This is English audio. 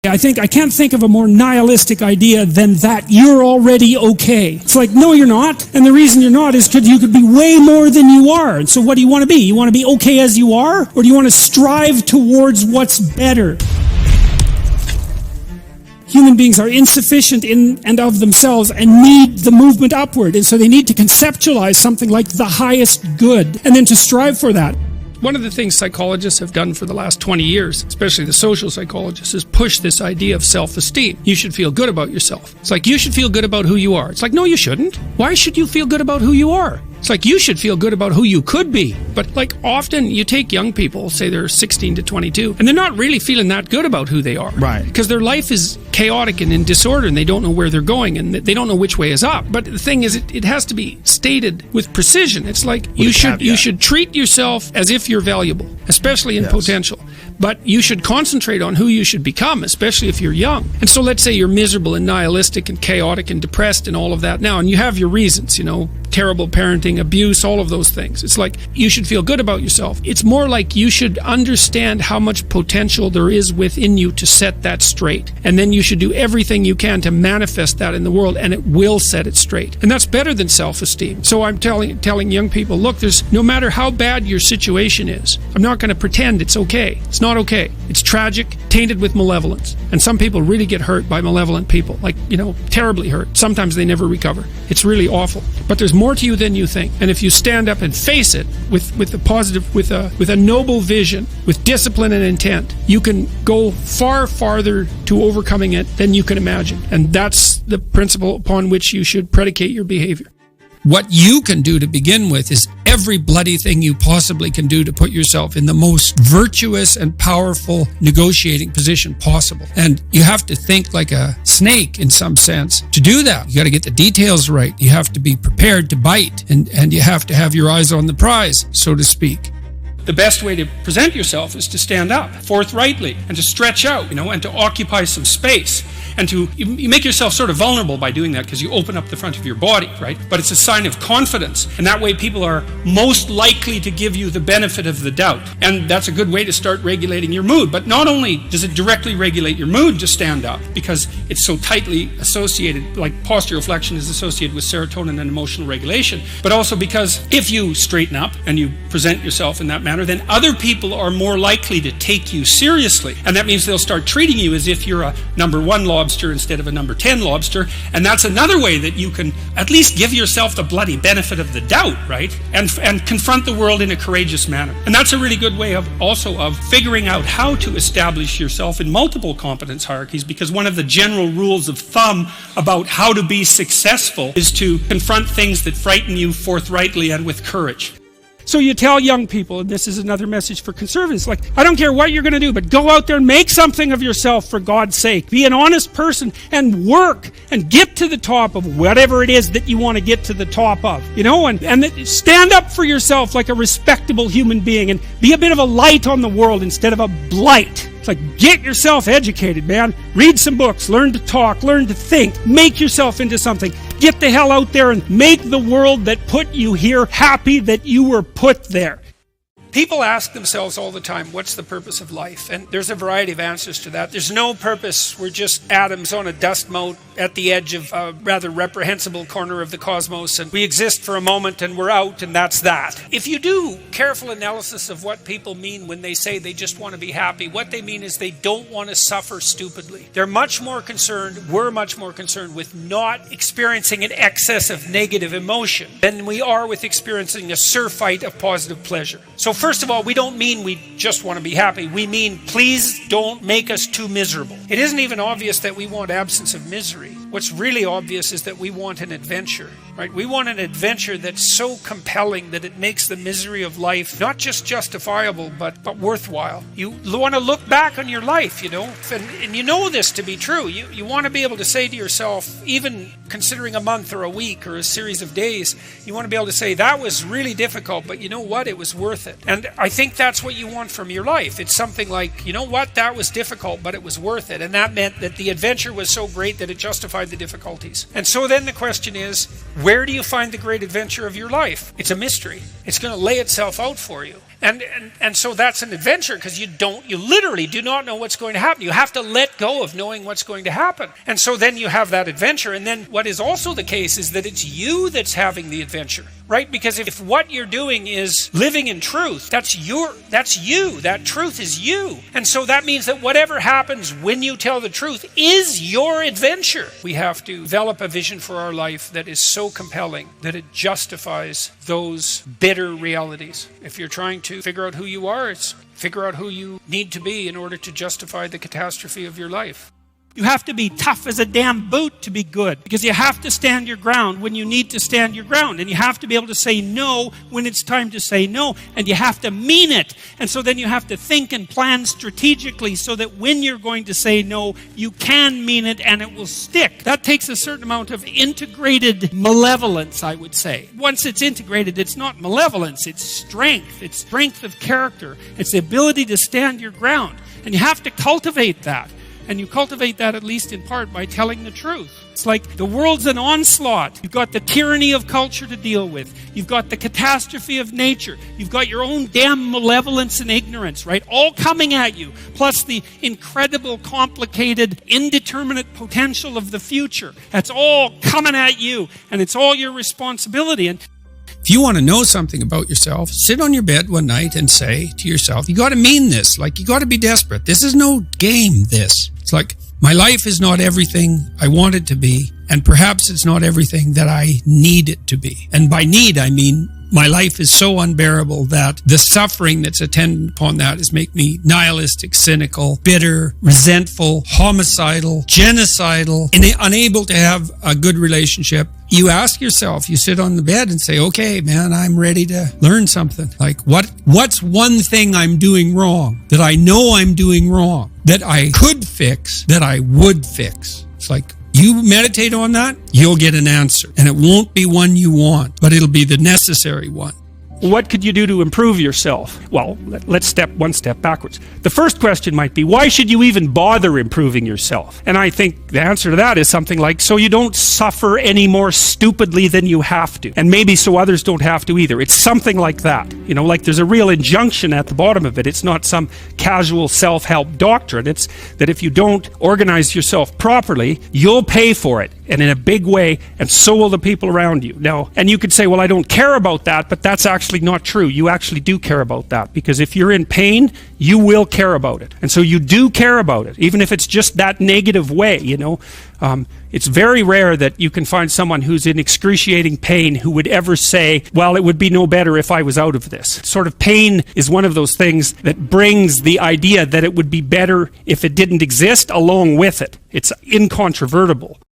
I can't think of a more nihilistic idea than that you're already okay. It's like, no, you're not. And the reason you're not is because you could be way more than you are. And so what do you want to be? You want to be okay as you are? Or do you want to strive towards what's better? Human beings are insufficient in and of themselves and need the movement upward. And so they need to conceptualize something like the highest good and then to strive for that. One of the things psychologists have done for the last 20 years, especially the social psychologists, is push this idea of self-esteem. You should feel good about yourself. It's like, you should feel good about who you are. It's like, no, you shouldn't. Why should you feel good about who you are? It's like, you should feel good about who you could be. But like, often you take young people, say they're 16 to 22, and they're not really feeling that good about who they are. Right. Because their life is chaotic and in disorder, and they don't know where they're going, and they don't know which way is up. But the thing is, it has to be stated with precision. It's like, you should treat yourself as if you're valuable, especially in potential. But you should concentrate on who you should become, especially if you're young. And so let's say you're miserable and nihilistic and chaotic and depressed and all of that now, and you have your reasons, terrible parenting, abuse, all of those things. It's like, you should feel good about yourself. It's more like you should understand how much potential there is within you to set that straight. And then you should do everything you can to manifest that in the world, and it will set it straight. And that's better than self-esteem. So I'm telling young people, look, no matter how bad your situation is, I'm not going to pretend it's okay. It's not okay. It's tragic, tainted with malevolence. And some people really get hurt by malevolent people, like, terribly hurt. Sometimes they never recover. It's really awful. But there's more to you than you think. And if you stand up and face it with a positive, with a noble vision, with discipline and intent, you can go far farther to overcoming it than you can imagine. And that's the principle upon which you should predicate your behavior. What you can do to begin with is every bloody thing you possibly can do to put yourself in the most virtuous and powerful negotiating position possible. And you have to think like a snake in some sense. To do that, you got to get the details right. You have to be prepared to bite, and you have to have your eyes on the prize, so to speak. The best way to present yourself is to stand up forthrightly and to stretch out, and to occupy some space. And you make yourself sort of vulnerable by doing that because you open up the front of your body, right? But it's a sign of confidence. And that way people are most likely to give you the benefit of the doubt. And that's a good way to start regulating your mood. But not only does it directly regulate your mood to stand up, because it's so tightly associated, like postural flexion is associated with serotonin and emotional regulation, but also because if you straighten up and you present yourself in that manner, then other people are more likely to take you seriously. And that means they'll start treating you as if you're a number 1 lobster instead of a number 10 lobster. And that's another way that you can at least give yourself the bloody benefit of the doubt, right? And confront the world in a courageous manner. And that's a really good way of figuring out how to establish yourself in multiple competence hierarchies, because one of the general rules of thumb about how to be successful is to confront things that frighten you forthrightly and with courage. So you tell young people, and this is another message for conservatives, like, I don't care what you're going to do, but go out there and make something of yourself for God's sake. Be an honest person and work and get to the top of whatever it is that you want to get to the top of. And stand up for yourself like a respectable human being and be a bit of a light on the world instead of a blight. It's like, get yourself educated, man. Read some books, learn to talk, learn to think, make yourself into something. Get the hell out there and make the world that put you here happy that you were put there. People ask themselves all the time, what's the purpose of life? And there's a variety of answers to that. There's no purpose. We're just atoms on a dust mote at the edge of a rather reprehensible corner of the cosmos, and we exist for a moment and we're out, and that's that. If you do careful analysis of what people mean when they say they just want to be happy, what they mean is they don't want to suffer stupidly. We're much more concerned with not experiencing an excess of negative emotion than we are with experiencing a surfeit of positive pleasure. So first of all, we don't mean we just want to be happy. We mean, please don't make us too miserable. It isn't even obvious that we want absence of misery. What's really obvious is that we want an adventure, right? We want an adventure that's so compelling that it makes the misery of life not just justifiable, but worthwhile. You want to look back on your life, and you know this to be true. You want to be able to say to yourself, even considering a month or a week or a series of days, you want to be able to say, that was really difficult, but you know what? It was worth it. And I think that's what you want from your life. It's something like, you know what? That was difficult, but it was worth it. And that meant that the adventure was so great that it justified justified the difficulties. And so then the question is, where do you find the great adventure of your life? It's a mystery. It's going to lay itself out for you. And so that's an adventure, because you literally do not know what's going to happen. You have to let go of knowing what's going to happen. And so then you have that adventure. And then what is also the case is that it's you that's having the adventure, right? Because if what you're doing is living in truth, that's you. That truth is you. And so that means that whatever happens when you tell the truth is your adventure. We have to develop a vision for our life that is so compelling that it justifies those bitter realities. If you're trying to figure out who you are, it's figure out who you need to be in order to justify the catastrophe of your life. You have to be tough as a damn boot to be good, because you have to stand your ground when you need to stand your ground, and you have to be able to say no when it's time to say no, and you have to mean it. And so then you have to think and plan strategically so that when you're going to say no, you can mean it and it will stick. That takes a certain amount of integrated malevolence, I would say. Once it's integrated, it's not malevolence, it's strength. It's strength of character. It's the ability to stand your ground. And you have to cultivate that. And you cultivate that at least in part by telling the truth. It's like the world's an onslaught. You've got the tyranny of culture to deal with. You've got the catastrophe of nature. You've got your own damn malevolence and ignorance, right? All coming at you. Plus the incredible, complicated, indeterminate potential of the future. That's all coming at you. And it's all your responsibility. And if you want to know something about yourself, sit on your bed one night and say to yourself, you got to mean this. Like, you got to be desperate. This is no game, this. It's like, my life is not everything I want it to be, and perhaps it's not everything that I need it to be. And by need, I mean my life is so unbearable that the suffering that's attendant upon that is make me nihilistic, cynical, bitter, resentful, homicidal, genocidal, and unable to have a good relationship. You ask yourself, you sit on the bed and say, okay, man, I'm ready to learn something. Like, what's one thing I'm doing wrong that I know I'm doing wrong, that I could fix, that I would fix? It's like, you meditate on that, you'll get an answer. And it won't be one you want, but it'll be the necessary one. what could you do to improve yourself? Well, let's step one step backwards. The first question might be, why should you even bother improving yourself? And I think the answer to that is something like, so you don't suffer any more stupidly than you have to. And maybe so others don't have to either. It's something like that. You know, like there's a real injunction at the bottom of it. It's not some casual self-help doctrine. It's that if you don't organize yourself properly, you'll pay for it, and in a big way, and so will the people around you. Now, and you could say, well, I don't care about that, but that's actually not true. You actually do care about that, because if you're in pain, you will care about it. And so you do care about it, even if it's just that negative way, you know. It's very rare that you can find someone who's in excruciating pain who would ever say, well, it would be no better if I was out of this. Sort of pain is one of those things that brings the idea that it would be better if it didn't exist along with it. It's incontrovertible.